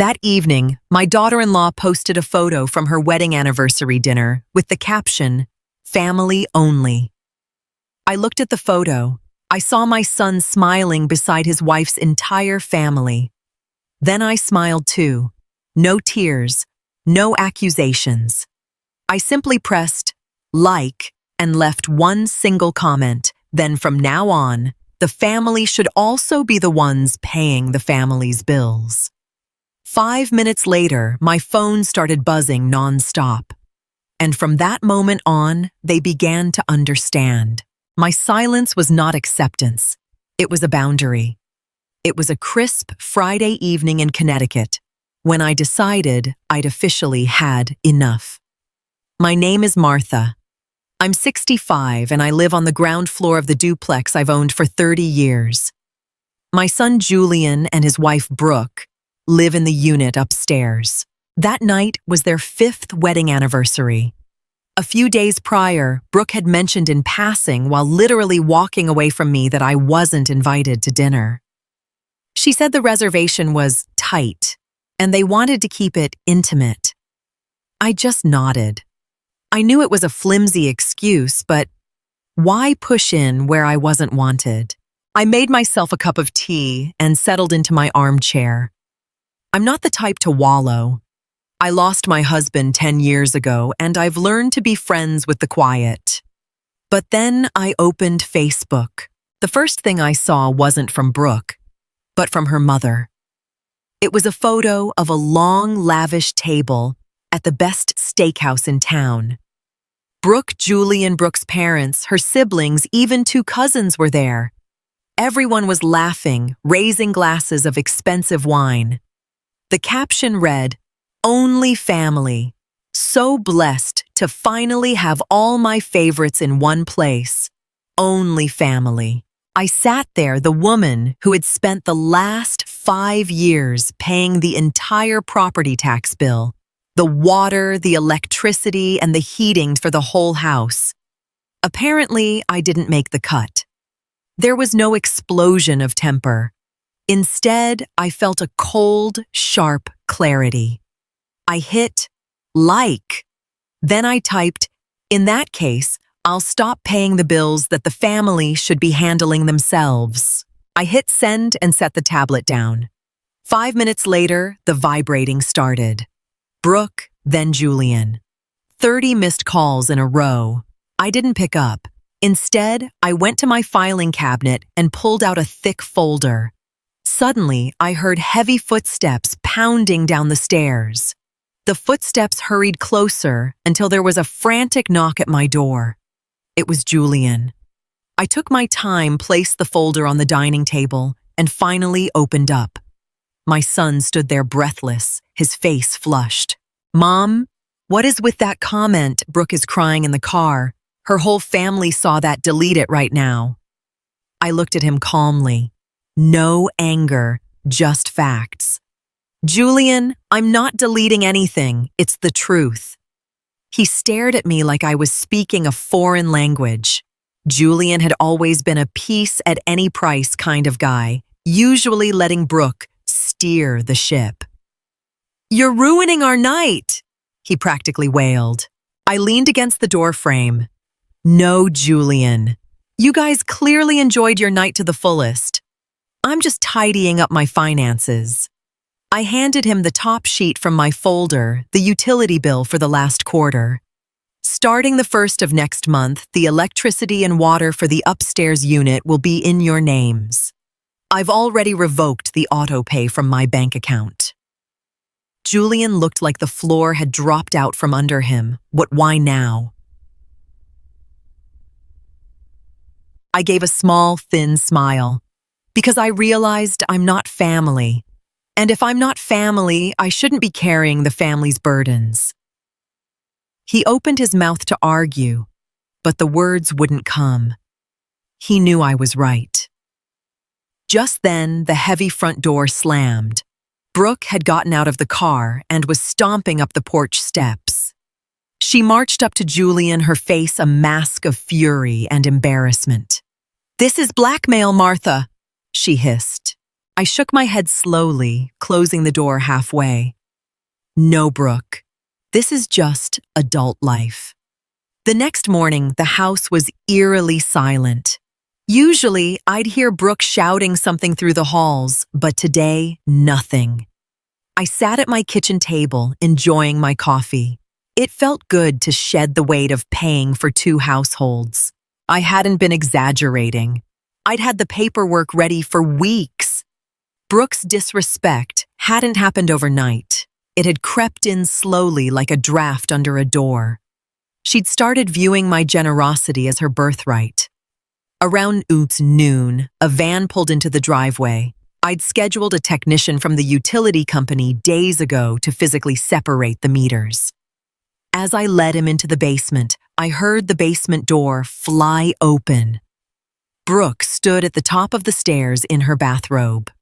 That evening, my daughter-in-law posted a photo from her wedding anniversary dinner with the caption, "Family only." I looked at the photo. I saw my son smiling beside his wife's entire family. Then I smiled too. No tears, no accusations. I simply pressed like and left one single comment. Then from now on, the family should also be the ones paying the family's bills. 5 minutes later, my phone started buzzing nonstop. And from that moment on, they began to understand. My silence was not acceptance. It was a boundary. It was a crisp Friday evening in Connecticut when I decided I'd officially had enough. My name is Martha. I'm 65 and I live on the ground floor of the duplex I've owned for 30 years. My son Julian and his wife Brooke live in the unit upstairs. That night was their 5th wedding anniversary. A few days prior, Brooke had mentioned in passing while literally walking away from me that I wasn't invited to dinner. She said the reservation was tight and they wanted to keep it intimate. I just nodded. I knew it was a flimsy excuse, but why push in where I wasn't wanted? I made myself a cup of tea and settled into my armchair. I'm not the type to wallow. I lost my husband 10 years ago, and I've learned to be friends with the quiet. But then I opened Facebook. The first thing I saw wasn't from Brooke, but from her mother. It was a photo of a long, lavish table at the best steakhouse in town. Brooke, Julie, and Brooke's parents, her siblings, even 2 cousins were there. Everyone was laughing, raising glasses of expensive wine. The caption read, "Only family. So blessed to finally have all my favorites in one place. Only family." I sat there, the woman who had spent the last 5 years paying the entire property tax bill, the water, the electricity, and the heating for the whole house. Apparently, I didn't make the cut. There was no explosion of temper. Instead, I felt a cold, sharp clarity. I hit like. Then I typed, "In that case, I'll stop paying the bills that the family should be handling themselves." I hit send and set the tablet down. 5 minutes later, the vibrating started. Brooke, then Julian. 30 missed calls in a row. I didn't pick up. Instead, I went to my filing cabinet and pulled out a thick folder. Suddenly, I heard heavy footsteps pounding down the stairs. The footsteps hurried closer until there was a frantic knock at my door. It was Julian. I took my time, placed the folder on the dining table, and finally opened up. My son stood there breathless, his face flushed. "Mom, what is with that comment? Brooke is crying in the car. Her whole family saw that. Delete it right now." I looked at him calmly. No anger, just facts. "Julian, I'm not deleting anything. It's the truth." He stared at me like I was speaking a foreign language. Julian had always been a peace at any price kind of guy, usually letting Brooke steer the ship. "You're ruining our night," he practically wailed. I leaned against the doorframe. "No, Julian. You guys clearly enjoyed your night to the fullest. I'm just tidying up my finances." I handed him the top sheet from my folder, the utility bill for the last quarter. "Starting the 1st of next month, the electricity and water for the upstairs unit will be in your names. I've already revoked the auto pay from my bank account." Julian looked like the floor had dropped out from under him. Why now? I gave a small, thin smile. Because I realized I'm not family. And if I'm not family, I shouldn't be carrying the family's burdens. He opened his mouth to argue, but the words wouldn't come. He knew I was right. Just then, the heavy front door slammed. Brooke had gotten out of the car and was stomping up the porch steps. She marched up to Julian, her face a mask of fury and embarrassment. "This is blackmail, Martha," she hissed. I shook my head slowly, closing the door halfway. No, Brooke. This is just adult life. The next morning, the house was eerily silent. Usually, I'd hear Brooke shouting something through the halls, but today, nothing. I sat at my kitchen table, enjoying my coffee. It felt good to shed the weight of paying for 2 households. I hadn't been exaggerating. I'd had the paperwork ready for weeks. Brooke's disrespect hadn't happened overnight. It had crept in slowly like a draft under a door. She'd started viewing my generosity as her birthright. Around noon, a van pulled into the driveway. I'd scheduled a technician from the utility company days ago to physically separate the meters. As I led him into the basement, I heard the basement door fly open. Brooke stood at the top of the stairs in her bathrobe.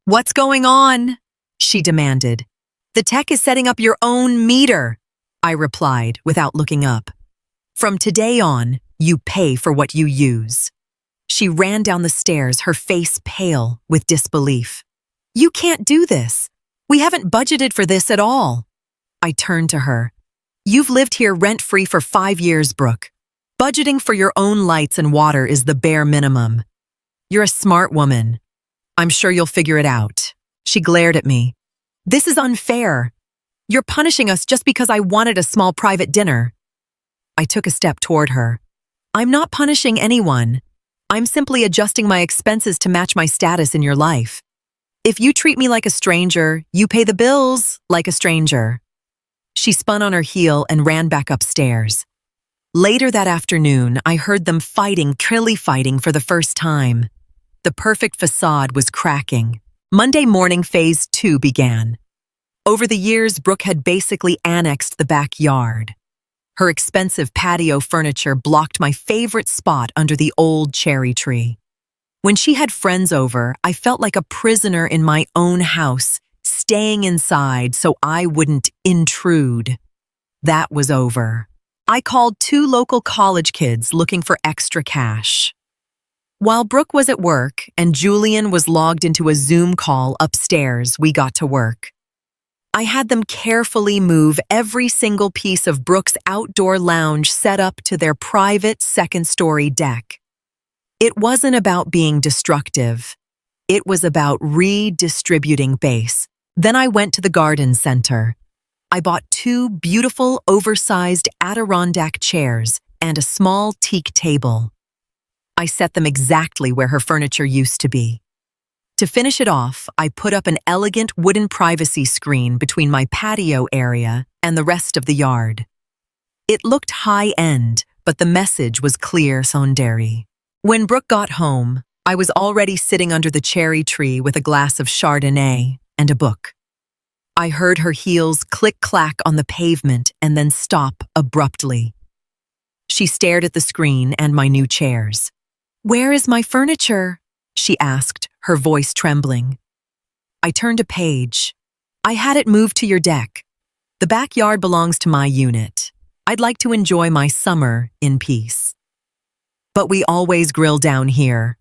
"What's going on?" she demanded. "The tech is setting up your own meter," I replied without looking up. "From today on, you pay for what you use." She ran down the stairs, her face pale with disbelief. "You can't do this. We haven't budgeted for this at all." I turned to her. "You've lived here rent-free for 5 years, Brooke. Budgeting for your own lights and water is the bare minimum. You're a smart woman. I'm sure you'll figure it out." She glared at me. "This is unfair. You're punishing us just because I wanted a small private dinner." I took a step toward her. "I'm not punishing anyone. I'm simply adjusting my expenses to match my status in your life. If you treat me like a stranger, you pay the bills like a stranger." She spun on her heel and ran back upstairs. Later that afternoon, I heard them fighting for the first time. The perfect facade was cracking. Monday morning, phase 2 began. Over the years, Brooke had basically annexed the backyard. Her expensive patio furniture blocked my favorite spot under the old cherry tree. When she had friends over, I felt like a prisoner in my own house, staying inside so I wouldn't intrude. That was over. I called 2 local college kids looking for extra cash. While Brooke was at work and Julian was logged into a Zoom call upstairs, we got to work. I had them carefully move every single piece of Brooke's outdoor lounge set up to their private second-story deck. It wasn't about being destructive. It was about redistributing base. Then I went to the garden center. I bought 2 beautiful, oversized Adirondack chairs and a small teak table. I set them exactly where her furniture used to be. To finish it off, I put up an elegant wooden privacy screen between my patio area and the rest of the yard. It looked high-end, but the message was clear, Sondari. When Brooke got home, I was already sitting under the cherry tree with a glass of Chardonnay and a book. I heard her heels click-clack on the pavement and then stop abruptly. She stared at the screen and my new chairs. "Where is my furniture?" she asked, her voice trembling. I turned a page. "I had it moved to your deck. The backyard belongs to my unit. I'd like to enjoy my summer in peace." "But we always grill down here,"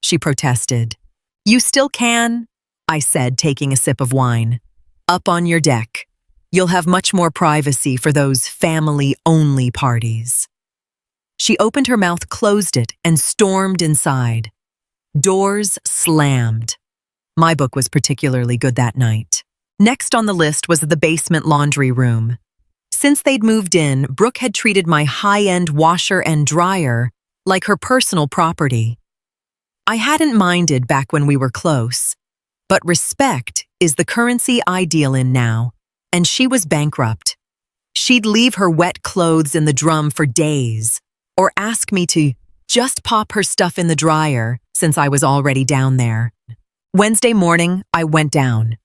she protested. "You still can," I said, taking a sip of wine. "Up on your deck. You'll have much more privacy for those family-only parties." She opened her mouth, closed it, and stormed inside. Doors slammed. My book was particularly good that night. Next on the list was the basement laundry room. Since they'd moved in, Brooke had treated my high-end washer and dryer like her personal property. I hadn't minded back when we were close, but respect is the currency I deal in now, and she was bankrupt. She'd leave her wet clothes in the drum for days, or ask me to just pop her stuff in the dryer since I was already down there. Wednesday morning, I went down.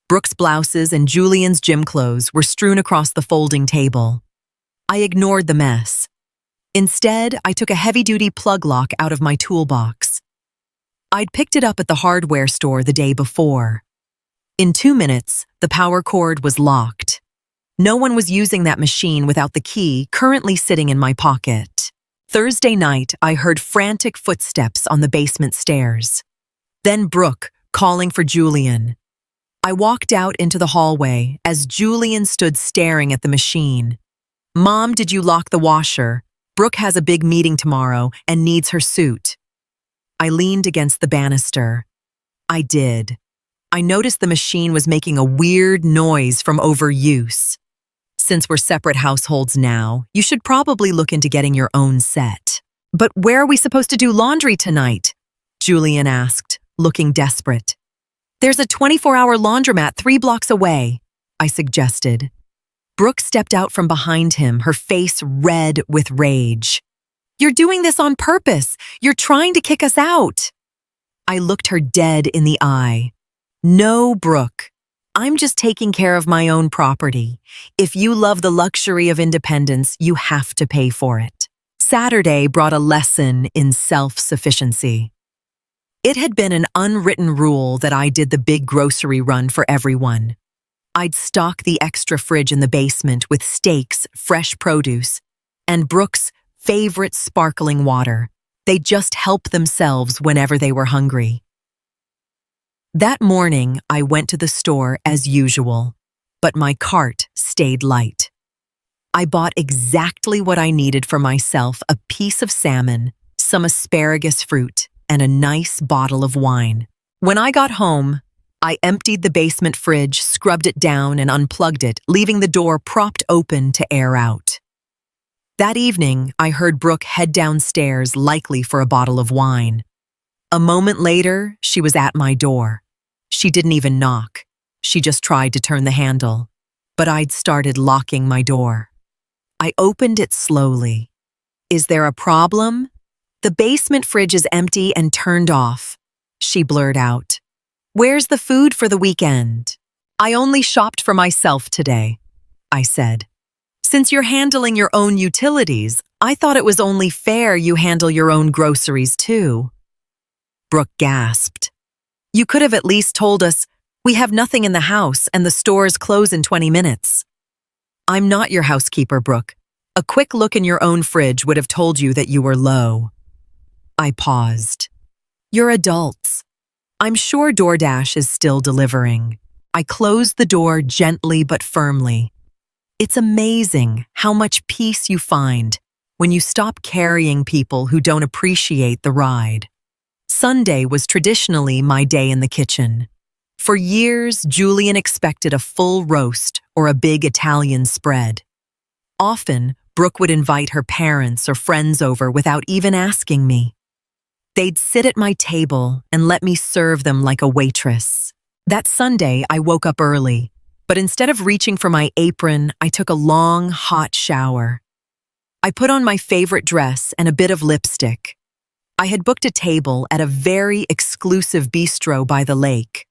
Brooke's blouses and Julian's gym clothes were strewn across the folding table. I ignored the mess. Instead, I took a heavy-duty plug lock out of my toolbox. I'd picked it up at the hardware store the day before. In 2 minutes, the power cord was locked. No one was using that machine without the key currently sitting in my pocket. Thursday night, I heard frantic footsteps on the basement stairs. Then Brooke calling for Julian. I walked out into the hallway as Julian stood staring at the machine. "Mom, did you lock the washer? Brooke has a big meeting tomorrow and needs her suit." I leaned against the banister. I did. I noticed the machine was making a weird noise from overuse. "Since we're separate households now, you should probably look into getting your own set." "But where are we supposed to do laundry tonight?" Julian asked, looking desperate. "There's a 24-hour laundromat 3 blocks away," I suggested. Brooke stepped out from behind him, her face red with rage. "You're doing this on purpose. You're trying to kick us out." I looked her dead in the eye. "No, Brooke. I'm just taking care of my own property. If you love the luxury of independence, you have to pay for it." Saturday brought a lesson in self-sufficiency. It had been an unwritten rule that I did the big grocery run for everyone. I'd stock the extra fridge in the basement with steaks, fresh produce, and Brooke's favorite sparkling water. They'd just help themselves whenever they were hungry. That morning, I went to the store as usual, but my cart stayed light. I bought exactly what I needed for myself: a piece of salmon, some asparagus fruit, and a nice bottle of wine. When I got home, I emptied the basement fridge, scrubbed it down, and unplugged it, leaving the door propped open to air out. That evening, I heard Brooke head downstairs, likely for a bottle of wine. A moment later, she was at my door. She didn't even knock. She just tried to turn the handle. But I'd started locking my door. I opened it slowly. "Is there a problem?" "The basement fridge is empty and turned off," she blurted out. "Where's the food for the weekend?" "I only shopped for myself today," I said. "Since you're handling your own utilities, I thought it was only fair you handle your own groceries too." Brooke gasped. "You could have at least told us, 'We have nothing in the house and the stores close in 20 minutes. "I'm not your housekeeper, Brooke. A quick look in your own fridge would have told you that you were low." I paused. "You're adults. I'm sure DoorDash is still delivering." I closed the door gently but firmly. It's amazing how much peace you find when you stop carrying people who don't appreciate the ride. Sunday was traditionally my day in the kitchen. For years, Julian expected a full roast or a big Italian spread. Often, Brooke would invite her parents or friends over without even asking me. They'd sit at my table and let me serve them like a waitress. That Sunday, I woke up early, but instead of reaching for my apron, I took a long, hot shower. I put on my favorite dress and a bit of lipstick. I had booked a table at a very exclusive bistro by the lake.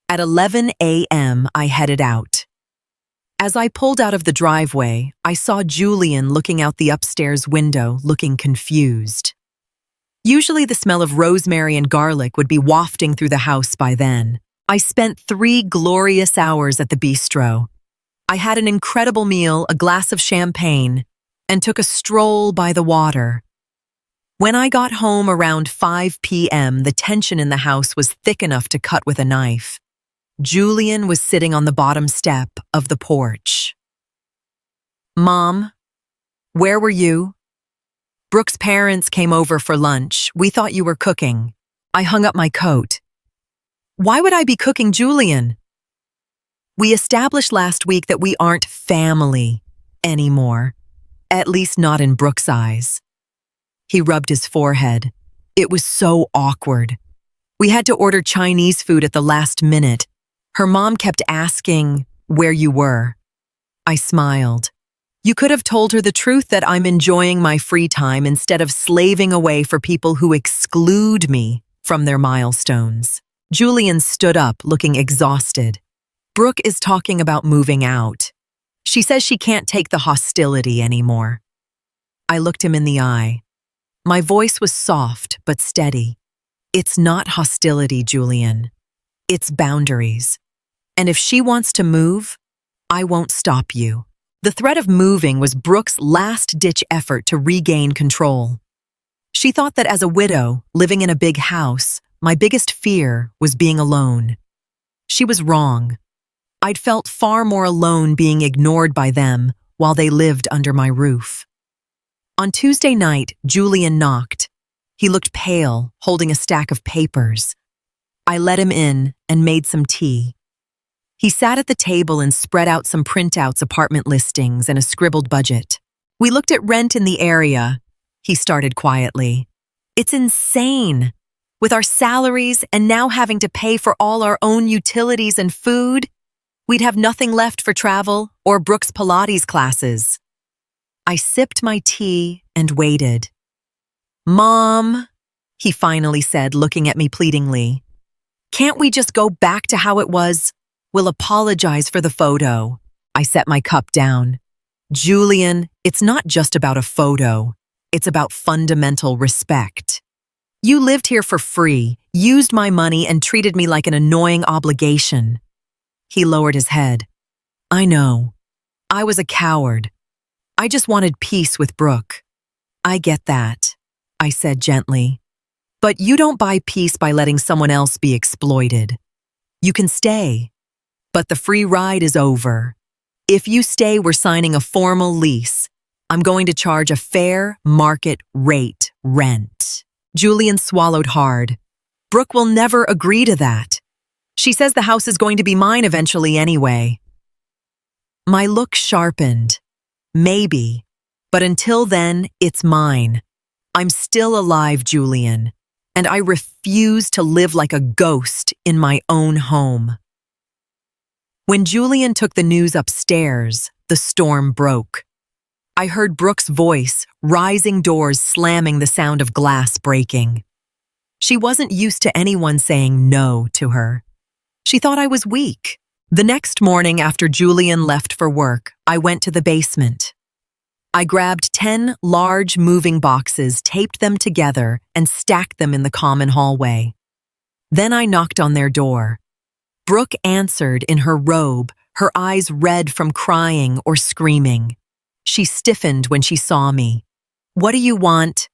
At 11 a.m., I headed out. As I pulled out of the driveway, I saw Julian looking out the upstairs window, looking confused. Usually the smell of rosemary and garlic would be wafting through the house by then. I spent 3 glorious hours at the bistro. I had an incredible meal, a glass of champagne, and took a stroll by the water. When I got home around 5 p.m., the tension in the house was thick enough to cut with a knife. Julian was sitting on the bottom step of the porch. "Mom, where were you?" "Brooke's parents came over for lunch. We thought you were cooking." I hung up my coat. "Why would I be cooking, Julian?" "We established last week that we aren't family anymore. At least not in Brooke's eyes." He rubbed his forehead. It was so awkward. We had to order Chinese food at the last minute. Her mom kept asking where you were. I smiled. "You could have told her the truth, that I'm enjoying my free time instead of slaving away for people who exclude me from their milestones." Julian stood up, looking exhausted. "Brooke is talking about moving out. She says she can't take the hostility anymore." I looked him in the eye. My voice was soft but steady. "It's not hostility, Julian. It's boundaries. And if she wants to move, I won't stop you." The threat of moving was Brooke's last-ditch effort to regain control. She thought that as a widow, living in a big house, my biggest fear was being alone. She was wrong. I'd felt far more alone being ignored by them while they lived under my roof. On Tuesday night, Julian knocked. He looked pale, holding a stack of papers. I let him in and made some tea. He sat at the table and spread out some printouts, apartment listings, and a scribbled budget. "We looked at rent in the area," he started quietly. "It's insane. With our salaries and now having to pay for all our own utilities and food, we'd have nothing left for travel or Brooke's Pilates classes." I sipped my tea and waited. "Mom," he finally said, looking at me pleadingly, "can't we just go back to how it was? We'll apologize for the photo." I set my cup down. "Julian, it's not just about a photo. It's about fundamental respect. You lived here for free, used my money, and treated me like an annoying obligation." He lowered his head. "I know. I was a coward. I just wanted peace with Brooke." "I get that," I said gently. "But you don't buy peace by letting someone else be exploited. You can stay, but the free ride is over. If you stay, we're signing a formal lease. I'm going to charge a fair market rate rent." Julian swallowed hard. "Brooke will never agree to that. She says the house is going to be mine eventually anyway." My look sharpened. "Maybe, but until then, it's mine. I'm still alive, Julian, and I refuse to live like a ghost in my own home." When Julian took the news upstairs, the storm broke. I heard Brooke's voice, rising doors slamming, the sound of glass breaking. She wasn't used to anyone saying no to her. She thought I was weak. The next morning after Julian left for work, I went to the basement. I grabbed 10 large moving boxes, taped them together, and stacked them in the common hallway. Then I knocked on their door. Brooke answered in her robe, her eyes red from crying or screaming. She stiffened when she saw me. "What do you want?"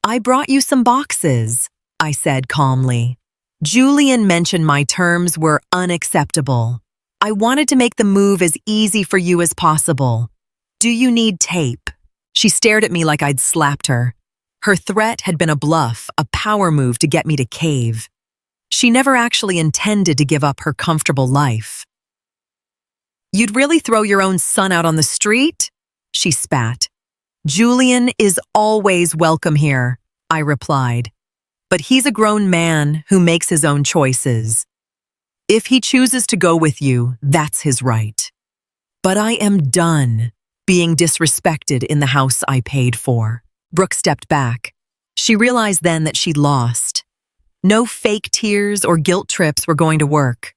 "I brought you some boxes," I said calmly. "Julian mentioned my terms were unacceptable. I wanted to make the move as easy for you as possible. Do you need tape?" She stared at me like I'd slapped her. Her threat had been a bluff, a power move to get me to cave. She never actually intended to give up her comfortable life. "You'd really throw your own son out on the street?" She spat. "Julian is always welcome here," I replied. "But he's a grown man who makes his own choices. If he chooses to go with you, that's his right. But I am done being disrespected in the house I paid for." Brooke stepped back. She realized then that she'd lost. No fake tears or guilt trips were going to work.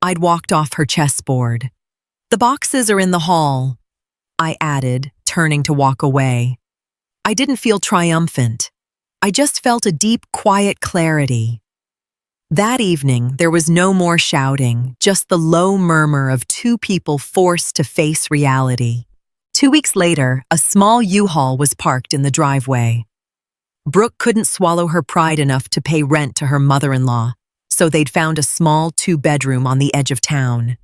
I'd walked off her chessboard. "The boxes are in the hall," I added, turning to walk away. I didn't feel triumphant. I just felt a deep, quiet clarity. That evening, there was no more shouting, just the low murmur of two people forced to face reality. 2 weeks later, a small U-Haul was parked in the driveway. Brooke couldn't swallow her pride enough to pay rent to her mother-in-law, so they'd found a small 2-bedroom on the edge of town.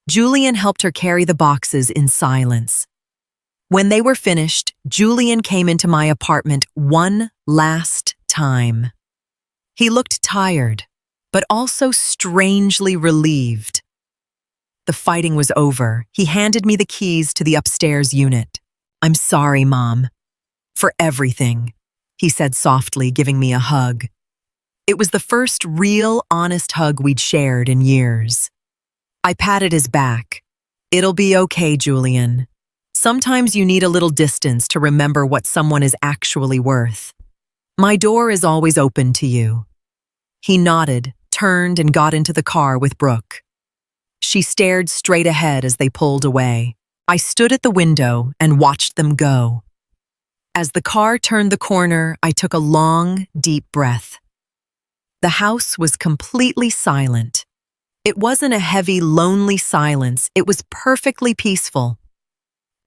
Julian helped her carry the boxes in silence. When they were finished, Julian came into my apartment one last time. He looked tired, but also strangely relieved. The fighting was over. He handed me the keys to the upstairs unit. "I'm sorry, Mom, for everything," he said softly, giving me a hug. It was the first real, honest hug we'd shared in years. I patted his back. "It'll be okay, Julian. Sometimes you need a little distance to remember what someone is actually worth. My door is always open to you." He nodded, turned, and got into the car with Brooke. She stared straight ahead as they pulled away. I stood at the window and watched them go. As the car turned the corner, I took a long, deep breath. The house was completely silent. It wasn't a heavy, lonely silence. It was perfectly peaceful.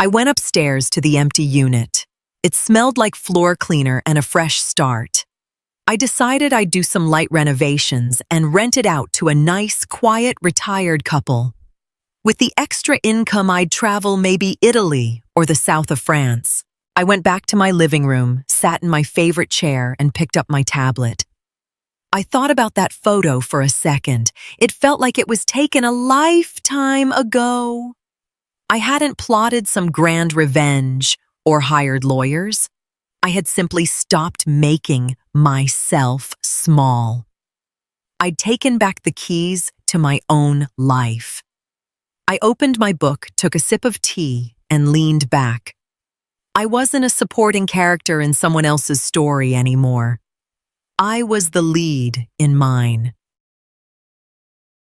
I went upstairs to the empty unit. It smelled like floor cleaner and a fresh start. I decided I'd do some light renovations and rent it out to a nice, quiet, retired couple. With the extra income, I'd travel maybe Italy or the south of France. I went back to my living room, sat in my favorite chair, and picked up my tablet. I thought about that photo for a second. It felt like it was taken a lifetime ago. I hadn't plotted some grand revenge or hired lawyers. I had simply stopped making myself small. I'd taken back the keys to my own life. I opened my book, took a sip of tea, and leaned back. I wasn't a supporting character in someone else's story anymore. I was the lead in mine.